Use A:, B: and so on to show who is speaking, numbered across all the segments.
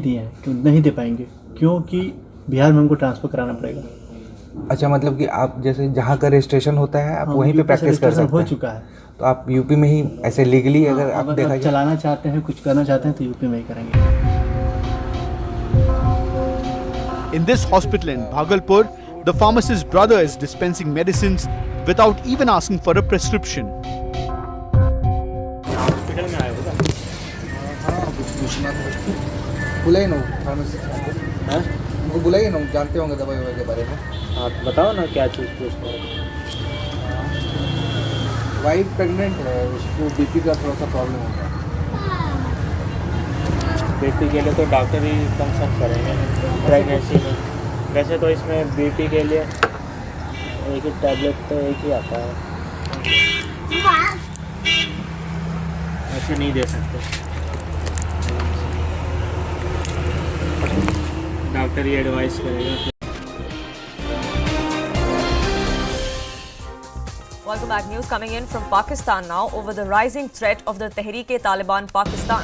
A: दिए हैं कि नहीं दे पाएंगे, क्योंकि बिहार में हमको ट्रांसफ़र कराना पड़ेगा।
B: अच्छा, मतलब कि आप जैसे जहाँ का रजिस्ट्रेशन होता है आप वहीं पे प्रैक्टिस कर सकते
A: हो
B: हैं।
A: चुका है।
B: तो आप यूपी में ही ऐसे लीगली अगर आप देखा जाए
A: चलाना चाहते हैं, कुछ करना चाहते हैं तो यूपी में ही करेंगे।
C: In this hospital in Bhagalpur, the pharmacist's brother is dispensing medicines without even asking for a prescription.
A: Hospital में आए हो क्या?
B: हाँ, कुछ पूछना था। बुलाइए ना फार्मेसिस्ट, हाँ उनको बुलाइए ना, जानते होंगे दवाई ववाई के बारे में।
A: हाँ बताओ ना क्या चीज़ पूछना है।
B: वाइफ प्रेग्नेंट है, उसको बीपी का थोड़ा सा प्रॉब्लम होता है।
A: बीपी के लिए तो डॉक्टर ही कंसल्ट करेंगे प्रेगनेंसी में। वैसे तो इसमें बीपी के लिए एक ही टैबलेट तो एक ही आता है, ऐसे नहीं दे सकते, डॉक्टर ही एडवाइस करेगा।
D: Welcome back. News coming in from Pakistan now over the rising threat of the Tehreek-e-Taliban Pakistan.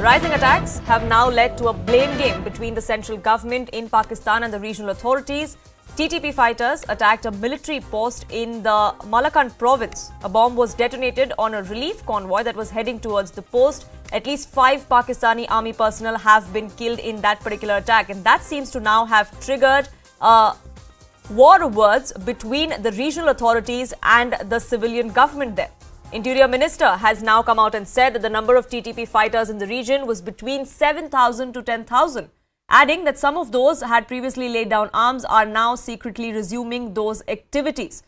D: Rising attacks have now led to a blame game between the central government in Pakistan and the regional authorities. TTP fighters attacked a military post in the Malakand province. A bomb was detonated on a relief convoy that was heading towards the post. At least 5 Pakistani army personnel have been killed in that particular attack, and that seems to now have triggered war words between the regional authorities and the civilian government there. Interior Minister has now come out and said that the number of TTP fighters in the region was between 7,000 to 10,000, adding that some of those had previously laid down arms are now secretly resuming those activities.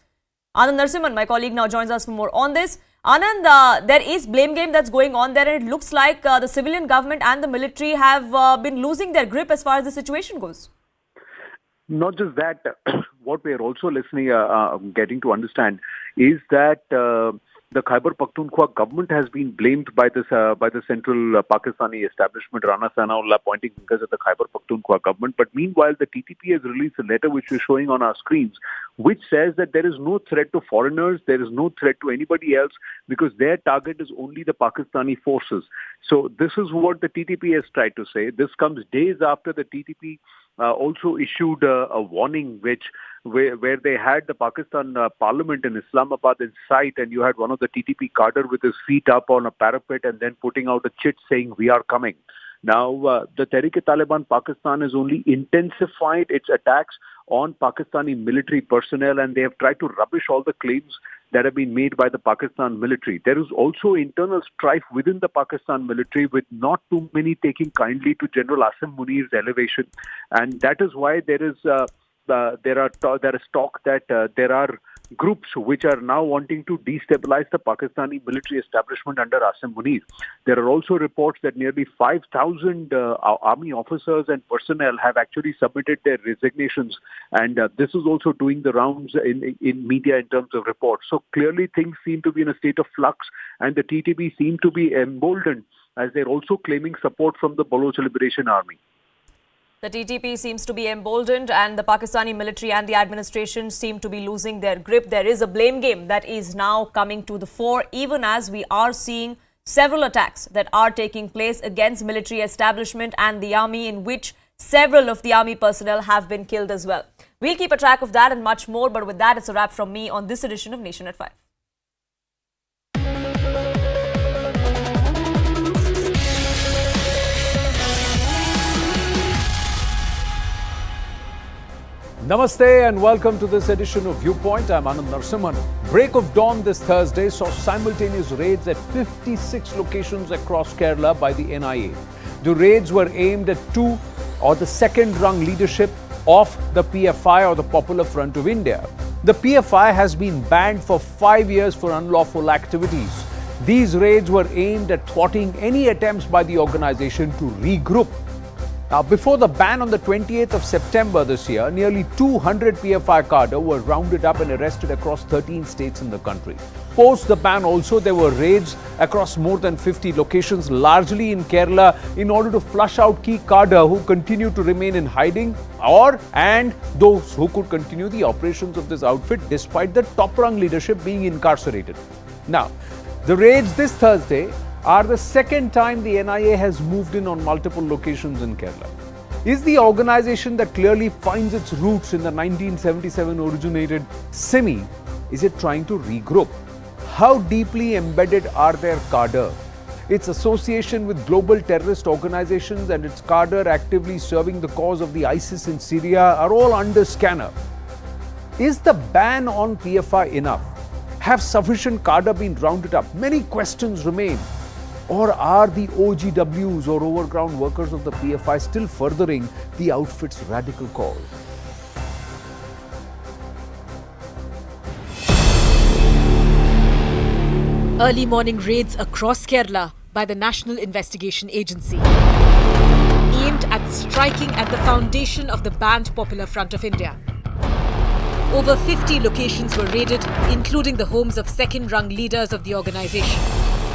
D: Anand Narsimhan, my colleague, now joins us for more on this. Anand, there is blame game that's going on there, and it looks like the civilian government and the military have been losing their grip as far as the situation goes.
E: Not just that, what we are also getting to understand is that the Khyber Pakhtunkhwa government has been blamed by the central Pakistani establishment, Rana Sanaullah, pointing fingers at the Khyber Pakhtunkhwa government. But meanwhile, the TTP has released a letter which we're showing on our screens, which says that there is no threat to foreigners, there is no threat to anybody else, because their target is only the Pakistani forces. So this is what the TTP has tried to say. This comes days after the TTP also issued a warning where they had the Pakistan parliament in Islamabad in sight, and you had one of the TTP cadre with his feet up on a parapet and then putting out a chit saying, "We are coming." Now, the Tehreek-e-Taliban Pakistan has only intensified its attacks on Pakistani military personnel, and they have tried to rubbish all the claims that have been made by the Pakistan military. There is also internal strife within the Pakistan military, with not too many taking kindly to General Asim Munir's elevation, and that is why there is talk that there are groups which are now wanting to destabilize the Pakistani military establishment under Asim Munir. There are also reports that nearly 5,000 army officers and personnel have actually submitted their resignations, and this is also doing the rounds in media in terms of reports. So clearly things seem to be in a state of flux, and the TTP seem to be emboldened as they're also claiming support from the Baloch Liberation Army.
D: The TTP seems to be emboldened, and the Pakistani military and the administration seem to be losing their grip. There is a blame game that is now coming to the fore, even as we are seeing several attacks that are taking place against military establishment and the army, in which several of the army personnel have been killed as well. We'll keep a track of that and much more, but with that, it's a wrap from me on this edition of Nation at 5.
F: Namaste and welcome to this edition of Viewpoint. I'm Anand Narsimhan. Break of dawn this Thursday saw simultaneous raids at 56 locations across Kerala by the NIA. The raids were aimed at the second-rung leadership of the PFI, or the Popular Front of India. The PFI has been banned for 5 years for unlawful activities. These raids were aimed at thwarting any attempts by the organization to regroup. Now, before the ban on the 28th of September this year, nearly 200 PFI cadre were rounded up and arrested across 13 states in the country. Post the ban also, there were raids across more than 50 locations, largely in Kerala, in order to flush out key cadre who continue to remain in hiding, and those who could continue the operations of this outfit despite the top-rung leadership being incarcerated. Now, the raids this Thursday are the second time the NIA has moved in on multiple locations in Kerala. Is the organization that clearly finds its roots in the 1977 originated SIMI, is it trying to regroup? How deeply embedded are their cadre? Its association with global terrorist organizations and its cadre actively serving the cause of the ISIS in Syria are all under scanner. Is the ban on PFI enough? Have sufficient cadre been rounded up? Many questions remain. Or are the OGWs or overground workers of the PFI still furthering the outfit's radical call?
G: Early morning raids across Kerala by the National Investigation Agency, aimed at striking at the foundation of the banned Popular Front of India. Over 50 locations were raided, including the homes of second-rung leaders of the organization.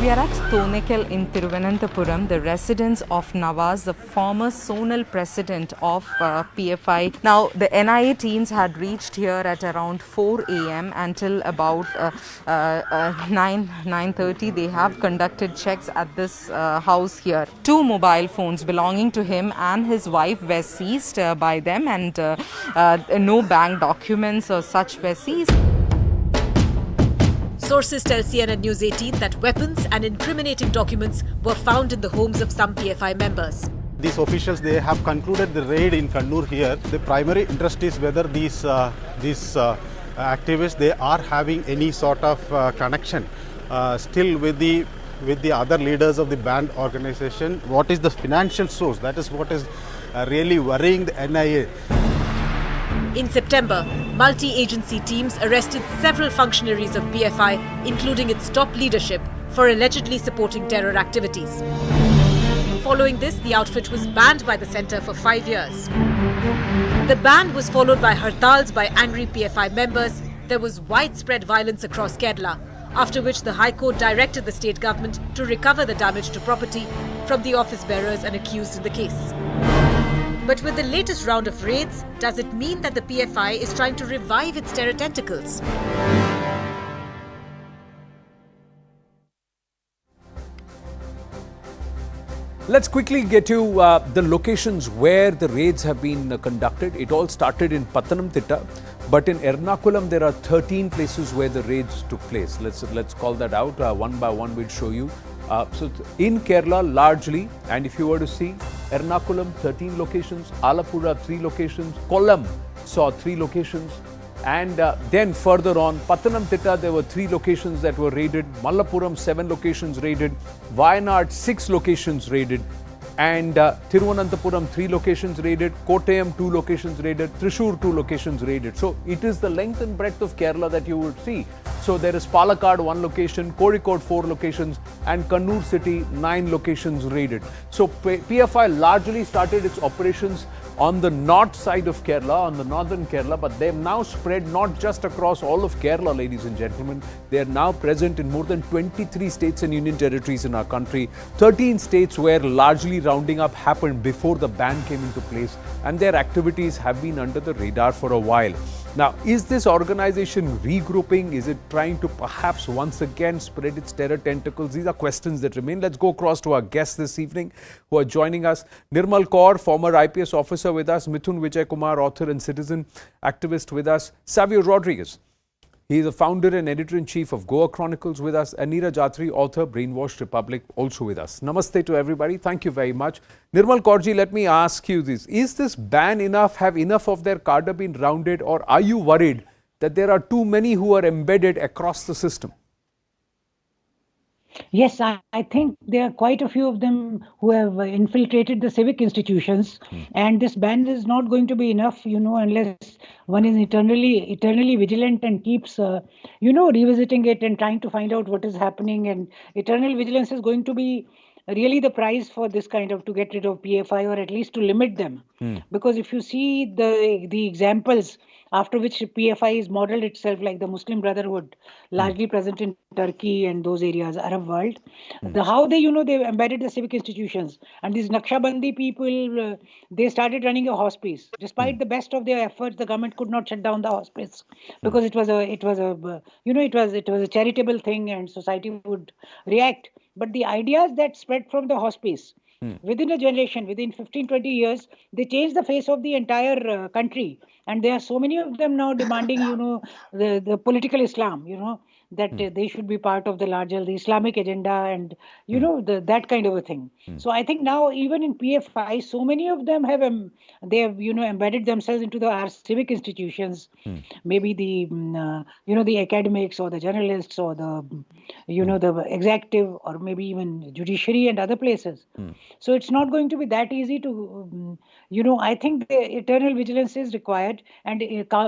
H: We are at Thonekal in Thiruvananthapuram, the residence of Nawaz, the former zonal president of PFI. Now, the NIA teams had reached here at around 4 a.m. until about 9:30. They have conducted checks at this house here. 2 mobile phones belonging to him and his wife were seized by them, and no bank documents or such were seized.
G: Sources tell CNN News 18 that weapons and incriminating documents were found in the homes of some PFI members.
I: These officials, they have concluded the raid in Kannur here. The primary interest is whether these activists, they are having any sort of connection still with the other leaders of the banned organization. What is the financial source? That is what is really worrying the NIA.
G: In September, multi-agency teams arrested several functionaries of PFI, including its top leadership, for allegedly supporting terror activities. Following this, the outfit was banned by the centre for 5 years. The ban was followed by hartals by angry PFI members. There was widespread violence across Kerala, after which the High Court directed the state government to recover the damage to property from the office bearers and accused in the case. But with the latest round of raids, does it mean that the PFI is trying to revive its terror tentacles?
F: Let's quickly get you the locations where the raids have been conducted. It all started in Pathanamthitta, but in Ernakulam there are 13 places where the raids took place. Let's call that out one by one. We'll show you. So in Kerala largely, and if you were to see, Ernakulam 13 locations, Alappuzha 3 locations, Kollam saw 3 locations, and then further on Pathanamthitta there were 3 locations that were raided, Malappuram 7 locations raided, Wayanad 6 locations raided, and Thiruvananthapuram 3 locations raided, Kottayam 2 locations raided, Thrissur 2 locations raided. So it is the length and breadth of Kerala that you would see. So there is Palakkad 1 location, Kozhikode 4 locations, and Kannur city 9 locations raided. So PFI largely started its operations on the north side of Kerala, on the northern Kerala, but they have now spread not just across all of Kerala, ladies and gentlemen. They are now present in more than 23 states and union territories in our country, 13 states where largely rounding up happened before the ban came into place, and their activities have been under the radar for a while. Now, is this organization regrouping? Is it trying to perhaps once again spread its terror tentacles? These are questions that remain. Let's go across to our guests this evening who are joining us. Nirmal Kaur, former IPS officer with us. Mithun Vijay Kumar, author and citizen activist with us. Savio Rodriguez. He is the founder and editor-in-chief of Goa Chronicles with us. And Neera Jatri, author, Brainwashed Republic, also with us. Namaste to everybody. Thank you very much. Nirmal Kaurji, let me ask you this. Is this ban enough? Have enough of their cadre been rounded? Or are you worried that there are too many who are embedded across the system?
J: Yes, I think there are quite a few of them who have infiltrated the civic institutions, and this ban is not going to be enough, unless one is eternally vigilant and keeps, revisiting it and trying to find out what is happening. And eternal vigilance is going to be really the prize for this kind of, to get rid of PFI, or at least to limit them. Because if you see the examples after which PFI is modeled itself, like the Muslim Brotherhood, largely present in Turkey and those areas, Arab world, how they've embedded the civic institutions. And these Naqshbandi people, they started running a hospice. Despite the best of their efforts, the government could not shut down the hospice because it was a charitable thing, and society would react. But the ideas that spread from the hospice within a generation, within 15, 20 years, they change the face of the entire country. And there are so many of them now demanding, the political Islam, that they should be part of the larger, the Islamic agenda and, that kind of a thing. So I think now even in PFI, so many of them have, they have, embedded themselves into our civic institutions, maybe the academics or the journalists or the executive or maybe even judiciary and other places. So it's not going to be that easy to, I think the eternal vigilance is required, and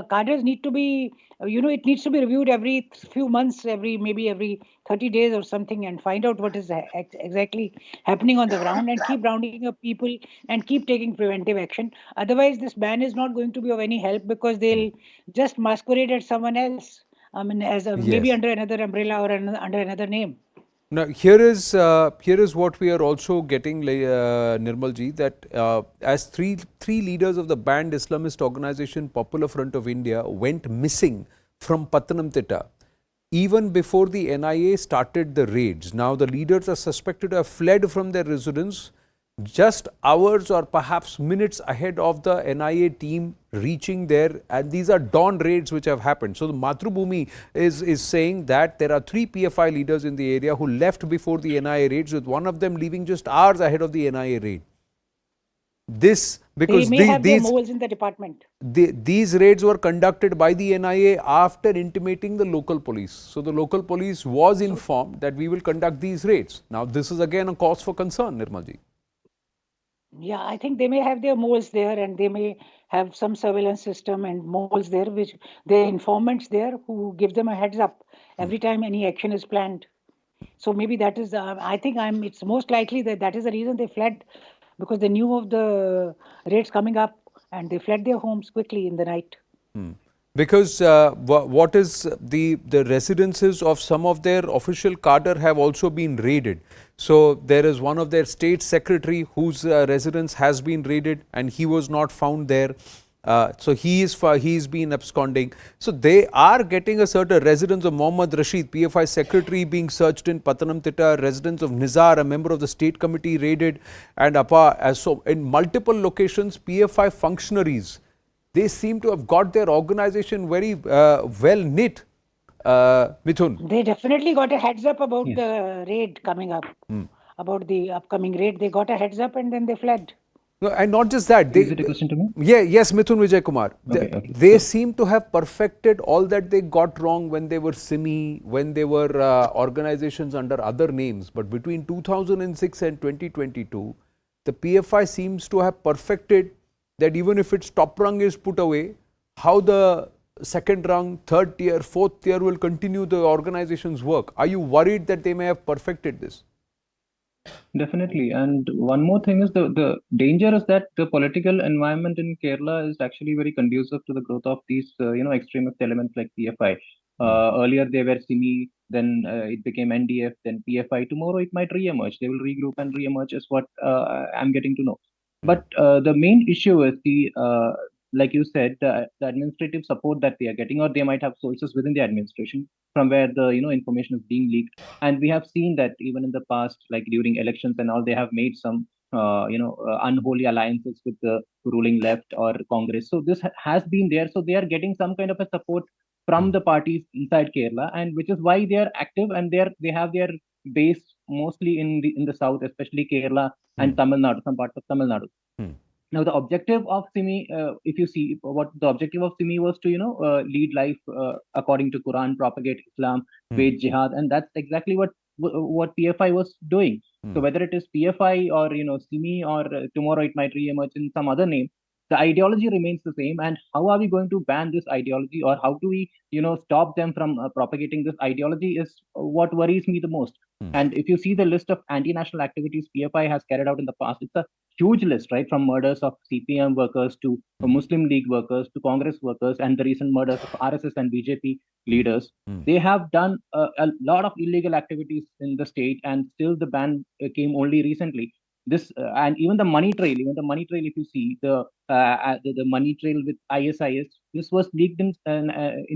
J: cadres need to be, it needs to be reviewed every few months, maybe every 30 days or something, and find out what is exactly happening on the ground, and keep rounding up people and keep taking preventive action. Otherwise, this ban is not going to be of any help, because they'll just masquerade as someone else. I mean, as maybe under another umbrella or under another name.
F: Now, here is what we are also getting, Nirmalji, that as three leaders of the banned Islamist organization Popular Front of India went missing from Pathanamthitta even before the NIA started the raids. Now, the leaders are suspected to have fled from their residence just hours or perhaps minutes ahead of the NIA team reaching there, and these are dawn raids which have happened. So the Mathrubhumi is saying that there are 3 PFI leaders in the area who left before the NIA raids, with one of them leaving just hours ahead of the NIA raid. This because
J: they may have their moles in the department.
F: These raids were conducted by the NIA after intimating the local police. So the local police was informed that we will conduct these raids. Now this is again a cause for concern, Nirmalji.
J: Yeah, I think they may have their moles there, and they may have some surveillance system and moles there, which there are informants there who give them a heads up every time any action is planned. So maybe that is, I think it's most likely that is the reason they fled, because they knew of the raids coming up and they fled their homes quickly in the night.
F: Because what is the residences of some of their official cadre have also been raided. So there is one of their state secretary whose residence has been raided, and he was not found there. So he's been absconding. So they are getting a certain residence of Mohammad Rashid, PFI secretary, being searched in Pathanamthitta, residence of Nizar, a member of the state committee, raided, and so in multiple locations, PFI functionaries, they seem to have got their organization very well knit. Mithun.
J: They definitely got a heads up about the raid coming up, about the upcoming raid. They got a heads up and then they fled.
F: No, and not just that.
K: Is it a question to me?
F: Yes, Mithun Vijay Kumar.
K: Okay.
F: They seem to have perfected all that they got wrong when they were SIMI, when they were organizations under other names. But between 2006 and 2022, the PFI seems to have perfected that even if its top rung is put away, how the second rung, third tier, fourth tier will continue the organization's work. Are you worried that they may have perfected this?
K: Definitely. And one more thing is the danger is that the political environment in Kerala is actually very conducive to the growth of these extremist elements like PFI. Earlier they were SIMI, then it became NDF, then PFI. Tomorrow it might re-emerge. They will regroup and re-emerge is what I'm getting to know. But the main issue is like you said, the administrative support that they are getting, or they might have sources within the administration from where the information is being leaked. And we have seen that even in the past, like during elections and all, they have made some unholy alliances with the ruling left or Congress. So this has been there. So they are getting some kind of a support from the parties inside Kerala, and which is why they are active, and they have their base mostly in the south, especially Kerala and Tamil Nadu, some parts of Tamil Nadu. Now, the objective of SIMI, if you see what the objective of SIMI was to, lead life according to Quran, propagate Islam, wage jihad, and that's exactly what PFI was doing. So whether it is PFI or SIMI, or tomorrow it might re-emerge in some other name, the ideology remains the same. And how are we going to ban this ideology, or how do we stop them from propagating this ideology is what worries me the most. And if you see the list of anti-national activities PFI has carried out in the past, it's a huge list, right? From murders of CPM workers to Muslim League workers to Congress workers, and the recent murders of RSS and BJP leaders. They have done a lot of illegal activities in the state, and still the ban came only recently. This and even the money trail, if you see the money trail with ISIS, this was leaked in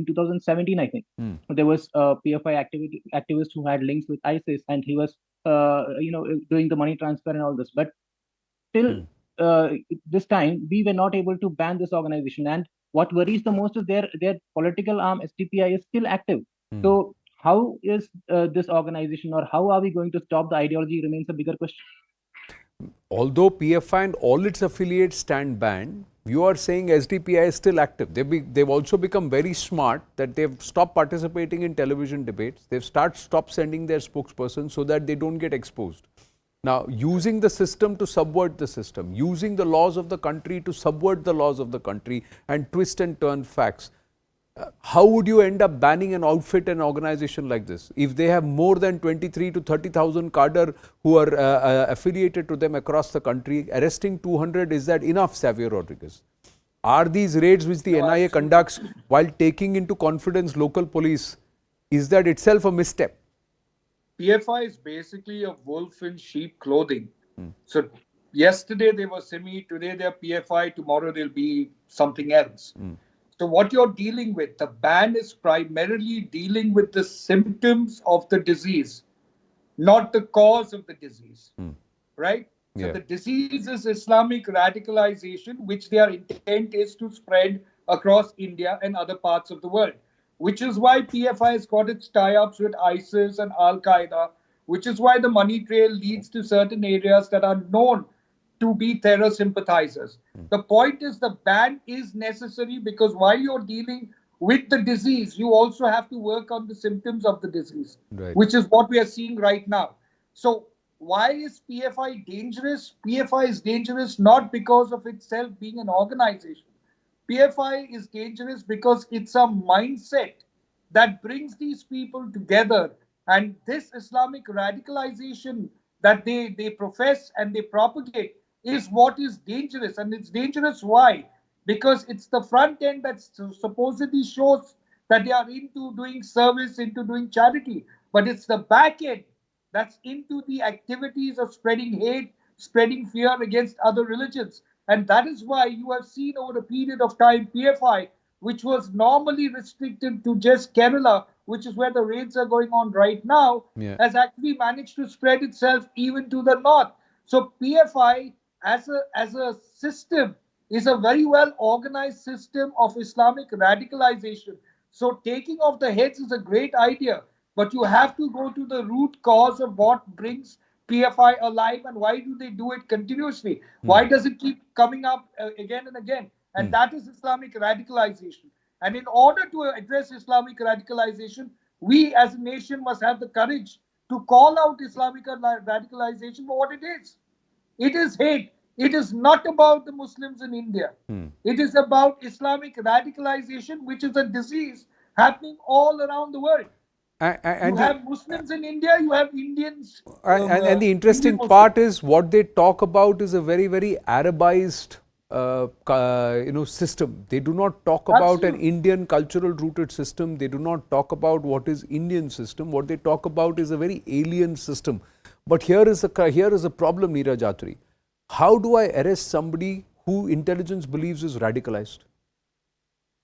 K: 2017, I think. There was a PFI activist who had links with ISIS, and he was doing the money transfer and all this. But till this time, we were not able to ban this organization. And what worries the most is their political arm, SDPI, is still active. So how is this organization, or how are we going to stop the ideology, remains a bigger question.
F: Although PFI and all its affiliates stand banned, you are saying SDPI is still active. They've also become very smart that they've stopped participating in television debates. They've stopped sending their spokespersons so that they don't get exposed. Now, using the system to subvert the system, using the laws of the country to subvert the laws of the country and twist and turn facts. How would you end up banning an outfit and organization like this if they have more than 23 to 30,000 cadres who are affiliated to them across the country? Arresting 200, is that enough, Xavier Rodriguez? Are these raids which the NIA conducts while taking into confidence local police, is that itself a misstep?
L: PFI is basically a wolf in sheep clothing. So yesterday they were Simi, today they're PFI, tomorrow they'll be something else. So what you're dealing with, the ban is primarily dealing with the symptoms of the disease, not the cause of the disease, right? So the disease is Islamic radicalization, which their intent is to spread across India and other parts of the world, which is why PFI has got its tie-ups with ISIS and Al-Qaeda, which is why the money trail leads to certain areas that are known to be terror sympathizers. The point is the ban is necessary because while you're dealing with the disease, you also have to work on the symptoms of the disease, which is what we are seeing right now. So why is PFI dangerous? PFI is dangerous not because of itself being an organization. PFI is dangerous because it's a mindset that brings these people together, and this Islamic radicalization that they profess and they propagate is what is dangerous. And it's dangerous why? Because it's the front end that supposedly shows that they are into doing service, into doing charity, but it's the back end that's into the activities of spreading hate, spreading fear against other religions. And that is why you have seen over a period of time PFI, which was normally restricted to just Kerala, which is where the raids are going on right now, has actually managed to spread itself even to the north. So PFI as a system is a very well organized system of Islamic radicalization. So taking off the heads is a great idea, but you have to go to the root cause of what brings PFI alive and why do they do it continuously? Why does it keep coming up again and again? And that is Islamic radicalization. And in order to address Islamic radicalization, we as a nation must have the courage to call out Islamic radicalization for what it is. It is hate. It is not about the Muslims in India. It is about Islamic radicalization, which is a disease happening all around the world. You have Muslims in India, you have Indians.
F: And the interesting part is what they talk about is a very, very Arabized system. They do not talk about an Indian cultural rooted system. They do not talk about what is Indian system. What they talk about is a very alien system. But here is a problem, Neeraj Atri. How do I arrest somebody who intelligence believes is radicalized?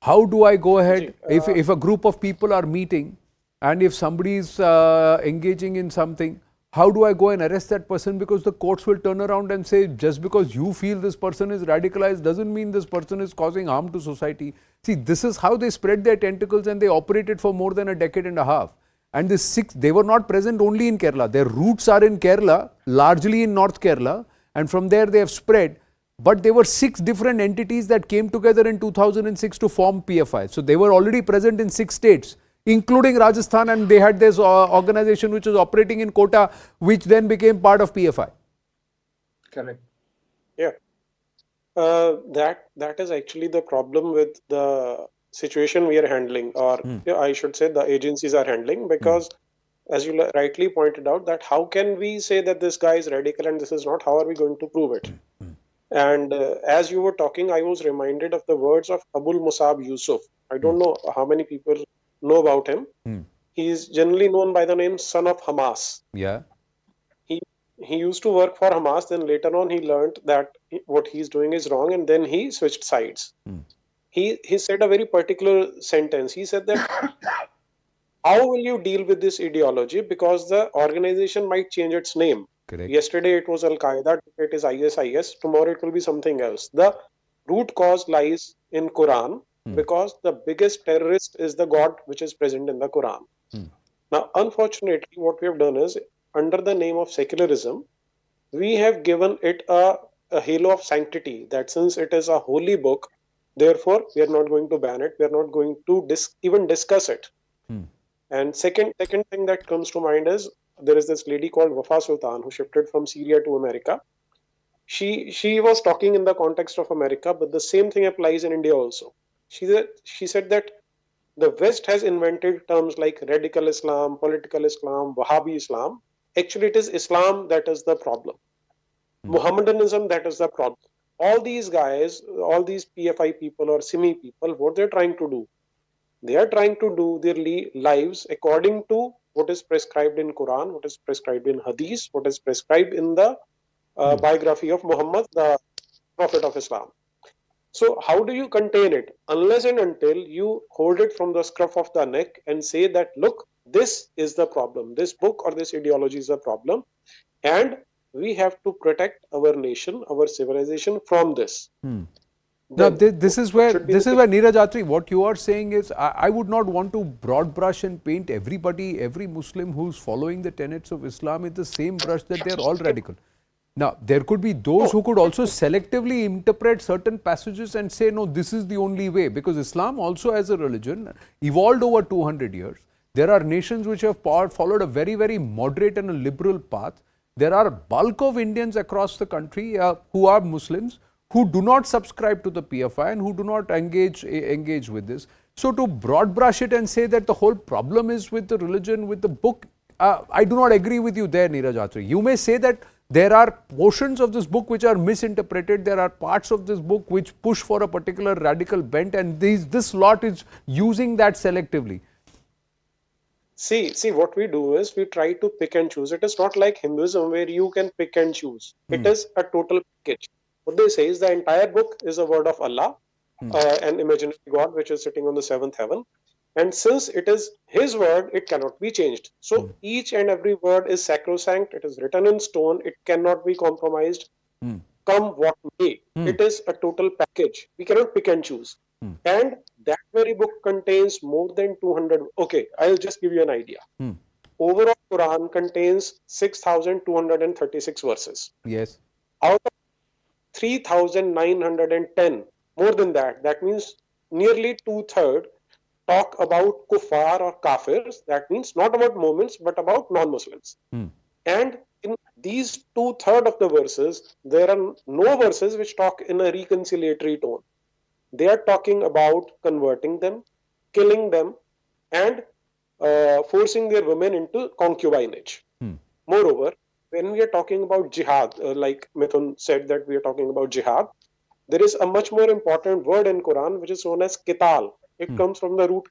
F: How do I go ahead if a group of people are meeting and if somebody is engaging in something? How do I go and arrest that person? Because the courts will turn around and say, just because you feel this person is radicalized doesn't mean this person is causing harm to society. See, this is how they spread their tentacles, and they operated for more than a decade and a half. And they were not present only in Kerala. Their roots are in Kerala, largely in North Kerala, and from there they have spread. But there were 6 different entities that came together in 2006 to form PFI. So they were already present in 6 states, including Rajasthan, and they had this organization which was operating in Kota, which then became part of PFI.
L: Correct.
M: Yeah. That is actually the problem with the situation we are handling, or I should say the agencies are handling, because as you rightly pointed out, that how can we say that this guy is radical and this is not? How are we going to prove it? And as you were talking, I was reminded of the words of Abul Musab Yusuf. I don't know how many people know about him. He is generally known by the name Son of Hamas.
F: Yeah.
M: He used to work for Hamas, then later on he learned that what he's doing is wrong, and then he switched sides. He said a very particular sentence. He said that how will you deal with this ideology? Because the organization might change its name.
F: Correct.
M: Yesterday it was Al-Qaeda, today it is ISIS, tomorrow it will be something else. The root cause lies in Quran, because the biggest terrorist is the God which is present in the Quran. Now, unfortunately, what we have done is, under the name of secularism, we have given it a halo of sanctity, that since it is a holy book, therefore we are not going to ban it, we are not going to even discuss it. And second thing that comes to mind is, there is this lady called Wafa Sultan who shifted from Syria to America. She was talking in the context of America, but the same thing applies in India also. She said that the West has invented terms like radical Islam, political Islam, Wahhabi Islam. Actually, it is Islam that is the problem. Mohammedanism, that is the problem. All these guys, all these PFI people or Simi people, what they're trying to do? They are trying to do their lives according to what is prescribed in Quran, what is prescribed in Hadith, what is prescribed in the biography of Muhammad, the Prophet of Islam. So how do you contain it? Unless and until you hold it from the scruff of the neck and say that, look, this is the problem. This book or this ideology is the problem. And we have to protect our nation, our civilization from this.
F: Now, this is where Neeraj Atri, what you are saying is, I would not want to broad brush and paint everybody, every Muslim who's following the tenets of Islam with the same brush that they are all radical. Now, there could be those who could also selectively interpret certain passages and say, no, this is the only way, because Islam also as a religion evolved over 200 years. There are nations which have followed a very, very moderate and a liberal path. There are a bulk of Indians across the country who are Muslims, who do not subscribe to the PFI and who do not engage with this. So to broad brush it and say that the whole problem is with the religion, with the book, I do not agree with you there, Neeraj Atri. You may say that there are portions of this book which are misinterpreted, there are parts of this book which push for a particular radical bent, and this lot is using that selectively.
M: See, what we do is we try to pick and choose. It is not like Hinduism where you can pick and choose. It is a total package. What they say is the entire book is a word of Allah, an imaginary God which is sitting on the seventh heaven. And since it is His word, it cannot be changed. So each and every word is sacrosanct. It is written in stone. It cannot be compromised. Come what may. It is a total package. We cannot pick and choose. And that very book contains more than 200. Okay, I'll just give you an idea. Overall, Quran contains 6,236 verses.
F: Yes.
M: Out of 3,910, more than that, that means nearly 2/3 talk about kuffar or kafirs. That means not about Muslims, but about non-Muslims. And in these 2/3 of the verses, there are no verses which talk in a reconciliatory tone. They are talking about converting them, killing them, and forcing their women into concubinage. Moreover, when we are talking about jihad, like Mithun said that we are talking about jihad, there is a much more important word in Quran which is known as qital. It comes from the root.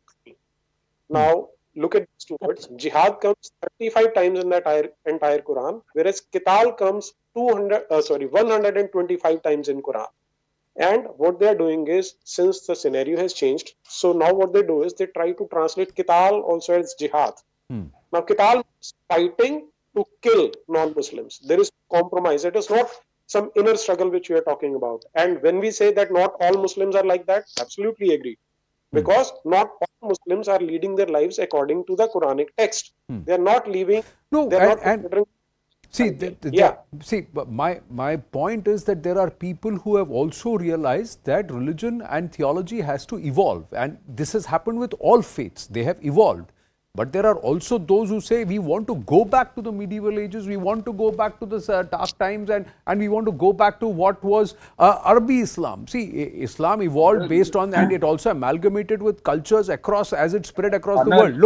M: Now, look at these two words. Jihad comes 35 times in that entire Quran, whereas qital comes 125 times in Quran. And what they are doing is, since the scenario has changed, so now what they do is they try to translate qital also as jihad. Now, qital is fighting to kill non-Muslims. There is compromise. It is not some inner struggle which we are talking about. And when we say that not all Muslims are like that, absolutely agree. Because not all Muslims are leading their lives according to the Quranic text. They are not leaving.
F: No,
M: they are not considering.
F: See, my point is that there are people who have also realized that religion and theology has to evolve, and this has happened with all faiths. They have evolved. But there are also those who say we want to go back to the medieval ages, we want to go back to the dark times, and we want to go back to what was Arabi Islam. See, Islam evolved based on, and it also amalgamated with cultures across, as it spread across the world.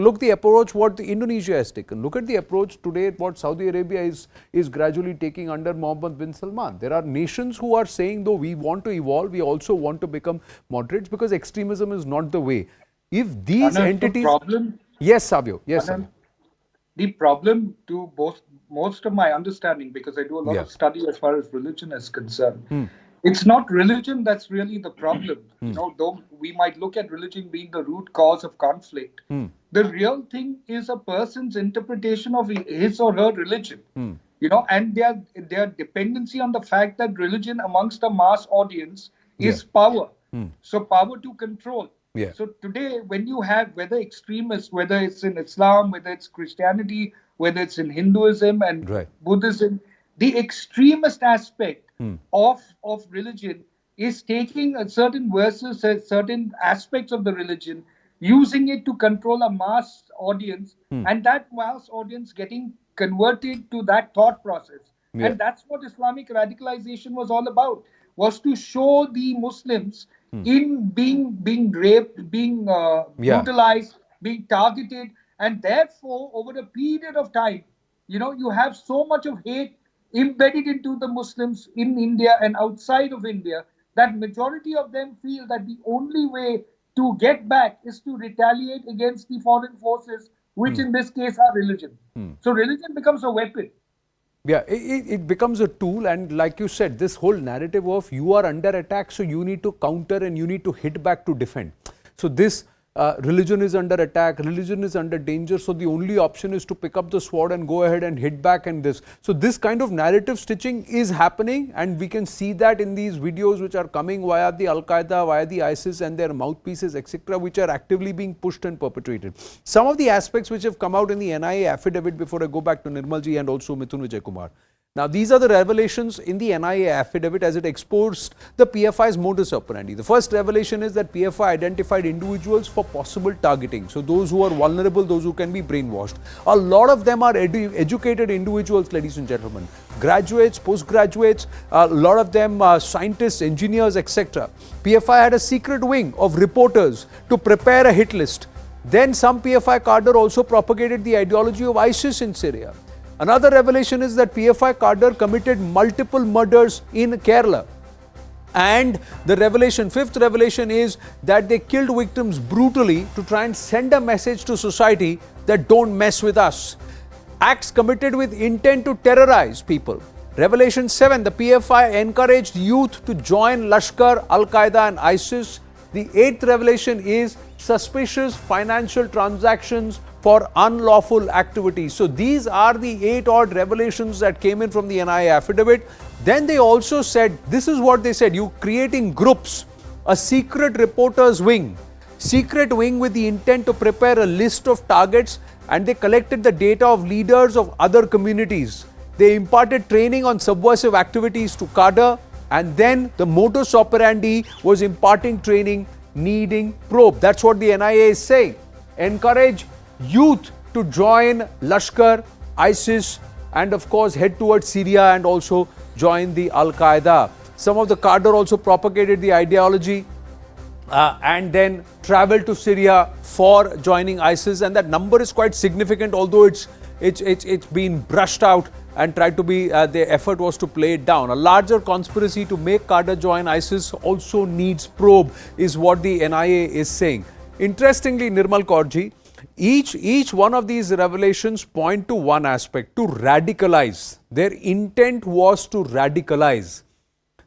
F: Look the approach what Indonesia has taken. Look at the approach today what Saudi Arabia is gradually taking under Mohammed bin Salman. There are nations who are saying, though we want to evolve, we also want to become moderates, because extremism is not the way. If these entities... Yes, Savio. Yes, Savio.
L: The problem to most of my understanding, because I do a lot of study as far as religion is concerned, it's not religion that's really the problem. You know, though we might look at religion being the root cause of conflict, The real thing is a person's interpretation of his or her religion. And their dependency on the fact that religion amongst the mass audience is power. So power to control. So today, when you have whether extremists, whether it's in Islam, whether it's Christianity, whether it's in Hinduism and Buddhism, the extremist aspect of religion is taking a certain verses, certain aspects of the religion, using it to control a mass audience, and that mass audience getting converted to that thought process. And that's what Islamic radicalization was all about, was to show the Muslims in being raped, being brutalized, being targeted, and therefore over a period of time, you have so much of hate embedded into the Muslims in India and outside of India that majority of them feel that the only way to get back is to retaliate against the foreign forces, which in this case are religion. So religion becomes a weapon.
F: Yeah, it becomes a tool, and like you said, this whole narrative of you are under attack, so you need to counter and you need to hit back to defend. So this religion is under attack, religion is under danger, so the only option is to pick up the sword and go ahead and hit back and this. So this kind of narrative stitching is happening, and we can see that in these videos which are coming via the Al-Qaeda, via the ISIS and their mouthpieces, etc., which are actively being pushed and perpetrated. Some of the aspects which have come out in the NIA affidavit, before I go back to Nirmalji and also Mithun Vijay Kumar. Now, these are the revelations in the NIA affidavit as it exposed the PFI's modus operandi. The first revelation is that PFI identified individuals for possible targeting. So, those who are vulnerable, those who can be brainwashed. A lot of them are educated individuals, ladies and gentlemen. Graduates, postgraduates, a lot of them are scientists, engineers, etc. PFI had a secret wing of reporters to prepare a hit list. Then some PFI cadre also propagated the ideology of ISIS in Syria. Another revelation is that PFI cadre committed multiple murders in Kerala. And the fifth revelation is that they killed victims brutally to try and send a message to society that don't mess with us. Acts committed with intent to terrorize people. Revelation 7, the PFI encouraged youth to join Lashkar, Al-Qaeda and ISIS. The 8th revelation is suspicious financial transactions for unlawful activities. So these are the 8 odd revelations that came in from the NIA affidavit. Then they also said, this is what they said, you creating groups, a secret reporters wing with the intent to prepare a list of targets, and they collected the data of leaders of other communities. They imparted training on subversive activities to cadre, and then the modus operandi was imparting training needing probe. That's what the NIA is saying. Encourage youth to join Lashkar, ISIS, and of course head towards Syria and also join the Al-Qaeda. Some of the cadre also propagated the ideology and then traveled to Syria for joining ISIS, and that number is quite significant, although it's been brushed out and tried to be, the effort was to play it down. A larger conspiracy to make cadre join ISIS also needs probe, is what the NIA is saying. Interestingly, Nirmal Kaurji, each one of these revelations point to one aspect, to radicalize. Their intent was to radicalize.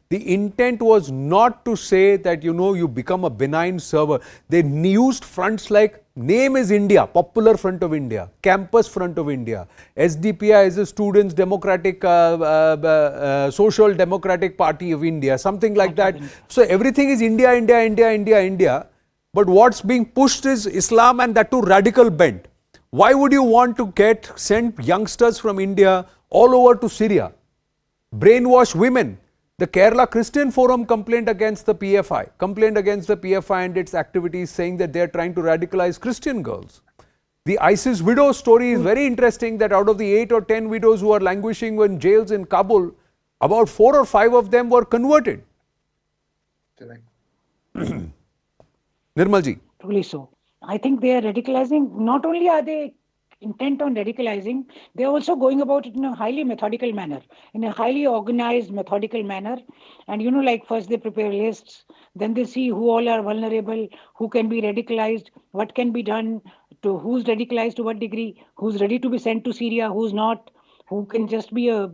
F: The intent was not to say that, you become a benign server. They used fronts like name is India, Popular Front of India, Campus Front of India. SDPI is the Students Democratic, Social Democratic Party of India, something like that. So everything is India, India, India, India, India. But what's being pushed is Islam, and that too radical bent. Why would you want to send youngsters from India all over to Syria? Brainwash women. The Kerala Christian Forum complained against the PFI and its activities, saying that they are trying to radicalize Christian girls. The ISIS widow story is very interesting, that out of the 8 or 10 widows who are languishing in jails in Kabul, about 4 or 5 of them were converted.
L: Correct.
J: Nirmalji. Truly so. I think they are radicalizing. Not only are they intent on radicalizing, they are also going about it in a highly methodical manner, in a highly organized, methodical manner. And like first they prepare lists, then they see who all are vulnerable, who can be radicalized, what can be done, to who's radicalized to what degree, who's ready to be sent to Syria, who's not. who can just be a,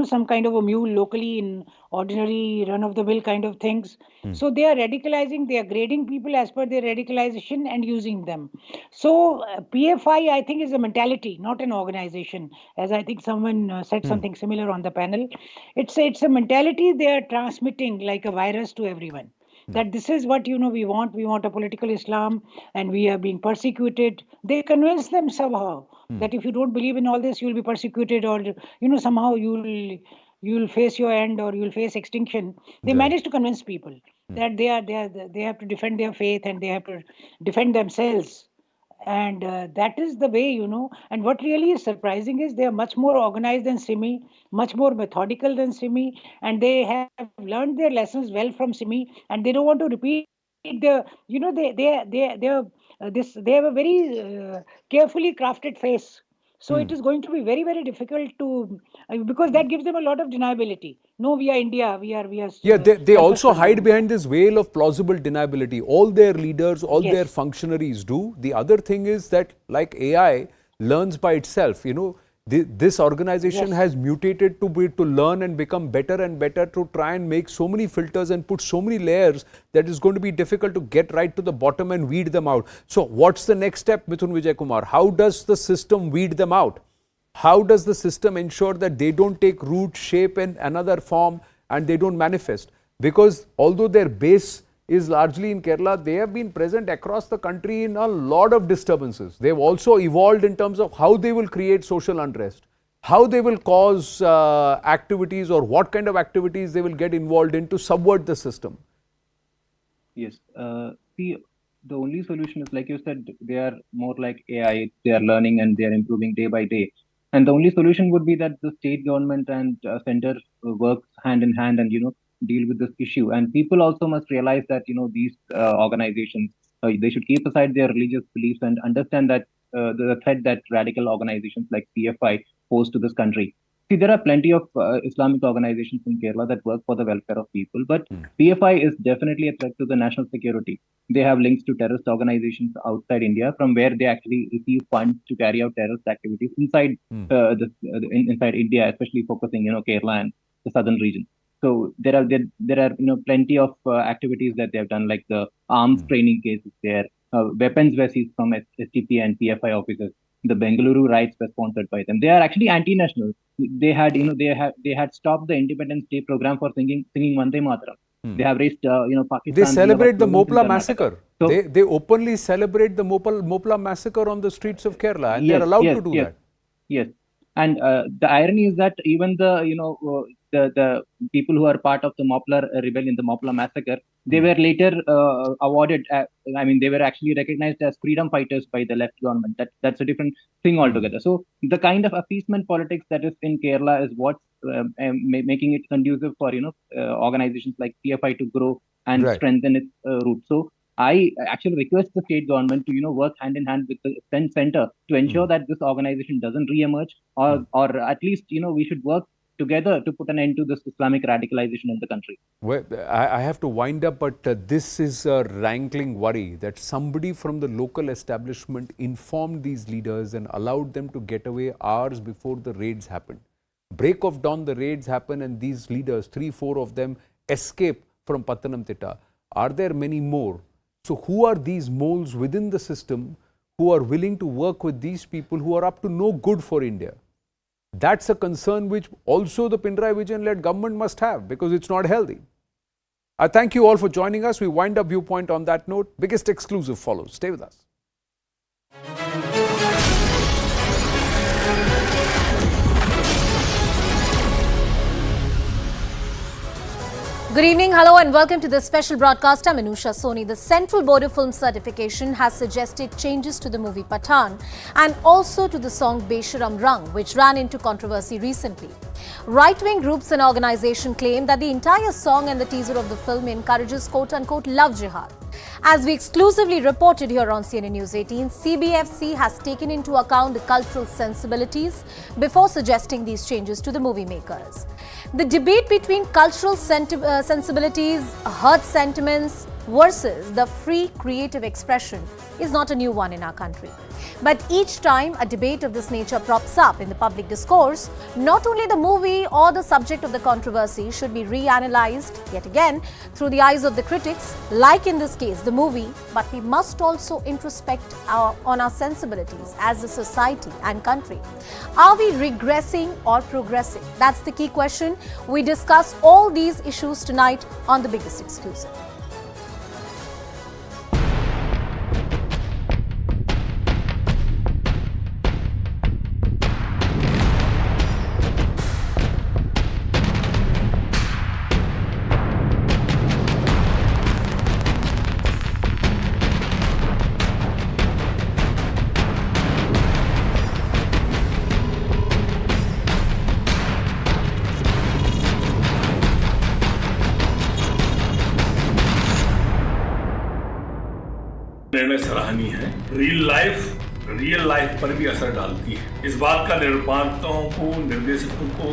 J: some kind of a mule locally in ordinary run-of-the-mill kind of things. So they are radicalizing, they are grading people as per their radicalization and using them. So PFI, I think, is a mentality, not an organization. As I think someone said something similar on the panel. It's a mentality they are transmitting like a virus to everyone. That this is what we want a political Islam, and we are being persecuted. They convince them somehow that if you don't believe in all this, you'll be persecuted, or somehow you'll face your end, or you'll face extinction. They manage to convince people that they have to defend their faith, and they have to defend themselves. And that is the way, and what really is surprising is they are much more organized than Simi, much more methodical than Simi, and they have learned their lessons well from Simi, and they don't want to repeat the, they have a very carefully crafted face. So it is going to be very, very difficult to, because that gives them a lot of deniability. No, we are India. We are.
F: Yeah, they also hide behind this veil of plausible deniability. All their leaders, all their functionaries do. The other thing is that, like AI learns by itself, this organization has mutated to learn and become better and better, to try and make so many filters and put so many layers that is going to be difficult to get right to the bottom and weed them out. So what's the next step, Mithun Vijay Kumar? How does the system weed them out? How does the system ensure that they don't take root, shape in another form and they don't manifest? Because although their base is largely in Kerala, they have been present across the country in a lot of disturbances. They've also evolved in terms of how they will create social unrest, how they will cause activities, or what kind of activities they will get involved in to subvert the system.
K: Yes. See, the only solution is, like you said, they are more like AI. They are learning and they are improving day by day. And the only solution would be that the state government and center work hand in hand and, deal with this issue. And people also must realize that, these organizations, they should keep aside their religious beliefs and understand that the threat that radical organizations like PFI pose to this country. See, there are plenty of Islamic organizations in Kerala that work for the welfare of people, but PFI is definitely a threat to the national security. They have links to terrorist organizations outside India, from where they actually receive funds to carry out terrorist activities inside inside India, especially focusing, Kerala and the southern region. So there are plenty of activities that they have done, like the arms training cases there, weapons were seized from STP and PFI officers. The Bengaluru riots were sponsored by them. They are actually anti-national. They had, they had stopped the Independence Day program for singing Vande Mataram. They have raised, Pakistan.
F: They celebrate the Mopla massacre. So, they openly celebrate the Mopla massacre on the streets of Kerala, and they are allowed to do that.
K: Yes, and the irony is that even the the people who are part of the Mopla rebellion, the Mopla massacre, they were later awarded. They were actually recognized as freedom fighters by the left government. That's a different thing altogether. So the kind of appeasement politics that is in Kerala is what's making it conducive for organizations like PFI to grow and strengthen its roots. So I actually request the state government to work hand in hand with the center to ensure that this organization doesn't re-emerge, or at least we should work together to put an end to this Islamic radicalization in the country.
F: Well, I have to wind up, but this is a rankling worry that somebody from the local establishment informed these leaders and allowed them to get away hours before the raids happened. Break of dawn, the raids happen, and these leaders, 3-4 of them, escape from Pathanamthitta. Are there many more? So who are these moles within the system who are willing to work with these people who are up to no good for India? That's a concern which also the Pinarayi Vijayan-led government must have, because it's not healthy. I thank you all for joining us. We wind up Viewpoint on that note. Biggest exclusive follows. Stay with us.
N: Good evening, hello and welcome to this special broadcast. I'm Anusha Soni. The Central Board of Film Certification has suggested changes to the movie Pathaan and also to the song Besharam Rang, which ran into controversy recently. Right-wing groups and organizations claim that the entire song and the teaser of the film encourages quote-unquote love jihad. As we exclusively reported here on CNN News 18, CBFC has taken into account the cultural sensibilities before suggesting these changes to the movie makers. The debate between cultural sensibilities, hurt sentiments, versus the free creative expression is not a new one in our country. But each time a debate of this nature props up in the public discourse, not only the movie or the subject of the controversy should be reanalyzed yet again through the eyes of the critics, like in this case the movie, but we must also introspect on our sensibilities as a society and country. Are we regressing or progressing? That's the key question. We discuss all these issues tonight on The Biggest Exclusive.
O: निर्णय सराहनीय है। Real life पर भी असर डालती है। इस बात का निर्माताओं को, निर्देशकों को